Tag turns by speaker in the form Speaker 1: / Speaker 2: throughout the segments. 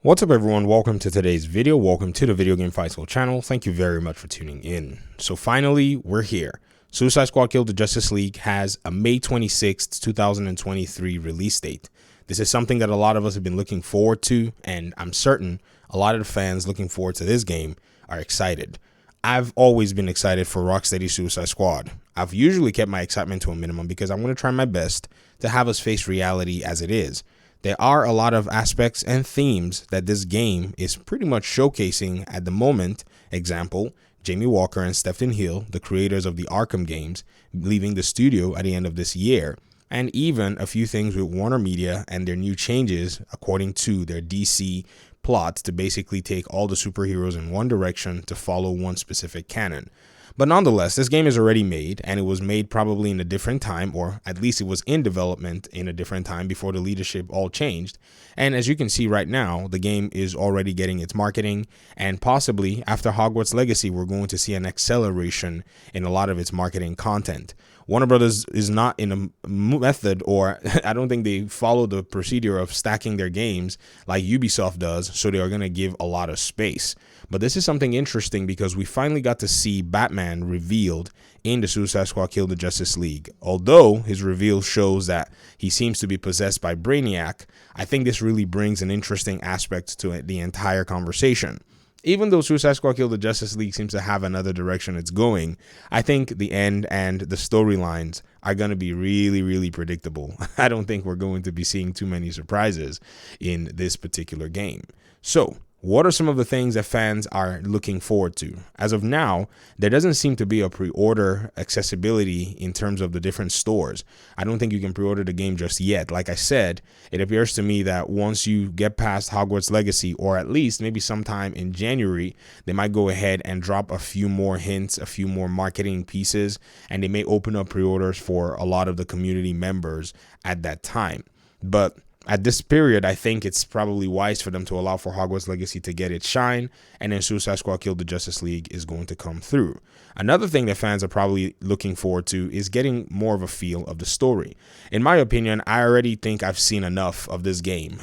Speaker 1: What's up everyone, welcome to today's video. Welcome to the Video Game Fight School channel. Thank you very much for tuning in. So finally, we're here. Suicide Squad Kill the Justice League has a May 26th, 2023 release date. This is something that a lot of us have been looking forward to, and I'm certain a lot of the fans looking forward to this game are excited. I've always been excited for Rocksteady's Suicide Squad. I've usually kept my excitement to a minimum because I want to try my best to have us face reality as it is. There are a lot of aspects and themes that this game is pretty much showcasing at the moment. Example, Jamie Walker and Stephen Hill, the creators of the Arkham games, leaving the studio at the end of this year. And even a few things with Warner Media and their new changes according to their DC plot to basically take all the superheroes in one direction to follow one specific canon. But nonetheless, this game is already made, and it was made probably in a different time, or at least it was in development in a different time before the leadership all changed. And as you can see right now, the game is already getting its marketing, and possibly after Hogwarts Legacy, we're going to see an acceleration in a lot of its marketing content. Warner Brothers is not in a method, or I don't think they follow the procedure of stacking their games like Ubisoft does, so they are going to give a lot of space. But this is something interesting because we finally got to see Batman revealed in the Suicide Squad Kill the Justice League. Although his reveal shows that he seems to be possessed by Brainiac, I think this really brings an interesting aspect to the entire conversation. Even though Suicide Squad Kill the Justice League seems to have another direction it's going, I think the end and the storylines are going to be really predictable. I don't think we're going to be seeing too many surprises in this particular game. So, what are some of the things that fans are looking forward to? As of now, there doesn't seem to be a pre-order accessibility in terms of the different stores. I don't think you can pre-order the game just yet. Like I said, it appears to me that once you get past Hogwarts Legacy, or at least maybe sometime in January, they might go ahead and drop a few more hints, a few more marketing pieces, and they may open up pre-orders for a lot of the community members at that time. But at this period, I think it's probably wise for them to allow for Hogwarts Legacy to get its shine, and then Suicide Squad Kill the Justice League is going to come through. Another thing that fans are probably looking forward to is getting more of a feel of the story. In my opinion, I already think I've seen enough of this game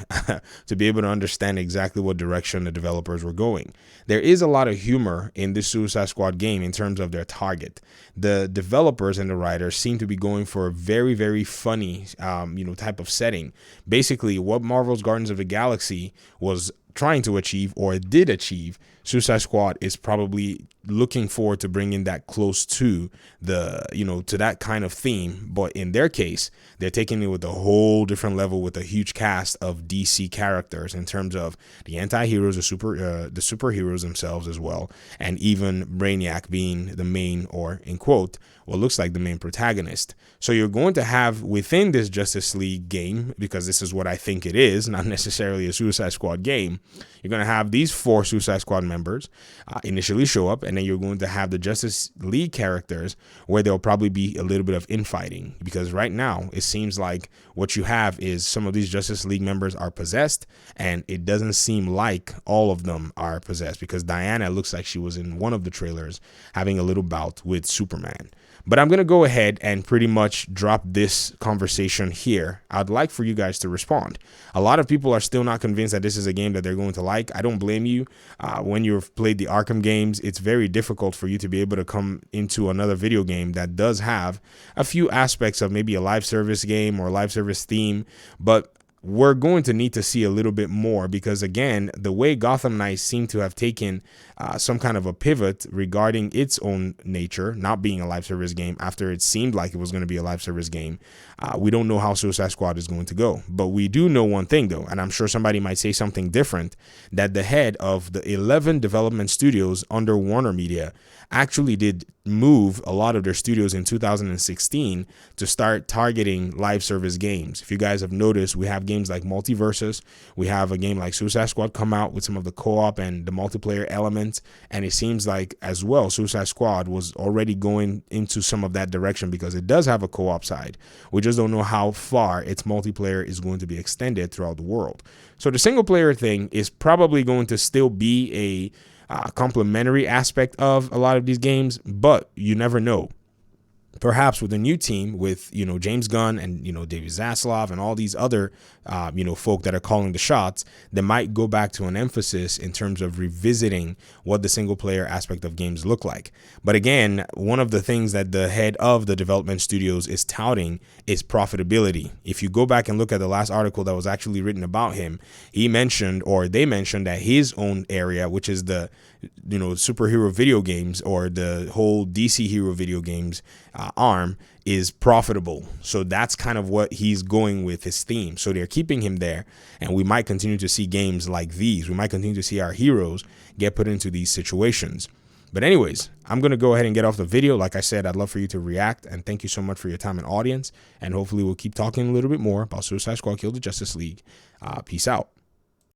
Speaker 1: to be able to understand exactly what direction the developers were going. There is a lot of humor in this Suicide Squad game in terms of their target. The developers and the writers seem to be going for a very funny, type of setting. Basically, what Marvel's Guardians of the Galaxy was trying to achieve, or it did achieve, Suicide Squad is probably looking forward to bringing that close to the, to that kind of theme. But in their case, they're taking it with a whole different level with a huge cast of DC characters in terms of the anti-heroes, the superheroes themselves as well, and even Brainiac being the main, or in quote, what looks like the main protagonist. So you're going to have within this Justice League game, because this is what I think it is, not necessarily a Suicide Squad game, you're going to have these 4 Suicide Squad members initially show up, and then you're going to have the Justice League characters where there'll probably be a little bit of infighting, because right now it seems like what you have is some of these Justice League members are possessed, and it doesn't seem like all of them are possessed, because Diana looks like she was in one of the trailers having a little bout with Superman. But I'm going to go ahead and pretty much drop this conversation here. I'd like for you guys to respond. A lot of people are still not convinced that this is a game that they're going to like. I don't blame you. When you've played the Arkham games, it's very difficult for you to be able to come into another video game that does have a few aspects of maybe a live service game or a live service theme, but we're going to need to see a little bit more, because again, the way Gotham Knights seem to have taken some kind of a pivot regarding its own nature, not being a live service game after it seemed like it was going to be a live service game, we don't know how Suicide Squad is going to go. But we do know one thing though, and I'm sure somebody might say something different, that the head of the 11 development studios under Warner Media actually did move a lot of their studios in 2016 to start targeting live service games. If you guys have noticed, we have games like Multiversus, we have a game like Suicide Squad come out with some of the co-op and the multiplayer elements, and it seems like as well Suicide Squad was already going into some of that direction, because it does have a co-op side. We just don't know how far its multiplayer is going to be extended throughout the world. So the single player thing is probably going to still be a complementary aspect of a lot of these games, but you never know. perhaps with a new team with, James Gunn and, David Zaslav and all these other, folk that are calling the shots, they might go back to an emphasis in terms of revisiting what the single player aspect of games look like. But again, one of the things that the head of the development studios is touting is profitability. If you go back and look at the last article that was actually written about him, they mentioned that his own area, which is the superhero video games or the whole DC hero video games arm, is profitable. So that's kind of what he's going with his theme. So they're keeping him there, and we might continue to see games like these. We might continue to see our heroes get put into these situations. But anyways, I'm going to go ahead and get off the video. Like I said, I'd love for you to react, and thank you so much for your time and audience. And hopefully we'll keep talking a little bit more about Suicide Squad Kill the Justice League. Peace out.